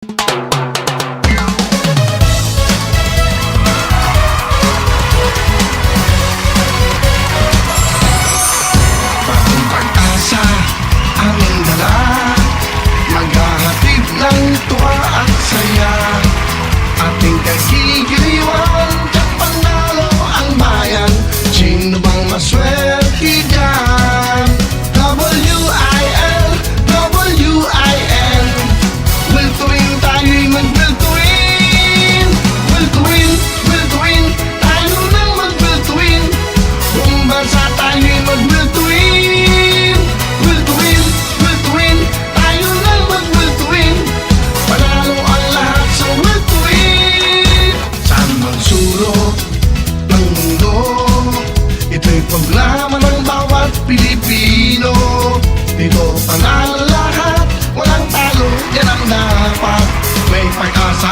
Bagong pag-asa aming dala, maghahatid ng tuwa at saya. Ating kagigiliwan, tiyak panalo ang bayan. Sino bang maswerte dyan? W-I-L, W-I-L. Will to win, tayo'y mag-will to win. Will to win, will to win, tayo nang mag-will to win. Buong bansa tayo'y mag-will to win. Will to win, will to win, tayo nang mag-will to win. Panalo ang lahat sa will to win. Saan mang sulok ng mundo, ito'y programa ng bawat Pilipino. Dito panalo lahat, walang talo, yan ang dapat. May pag-asa